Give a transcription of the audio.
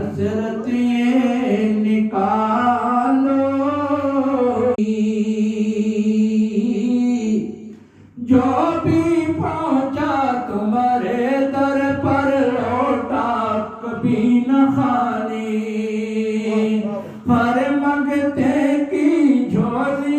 हजरत ये निकालो, जो भी पहुंचा तुम्हारे दर पर लौटा कभी न खाली, पर मंगते की झोली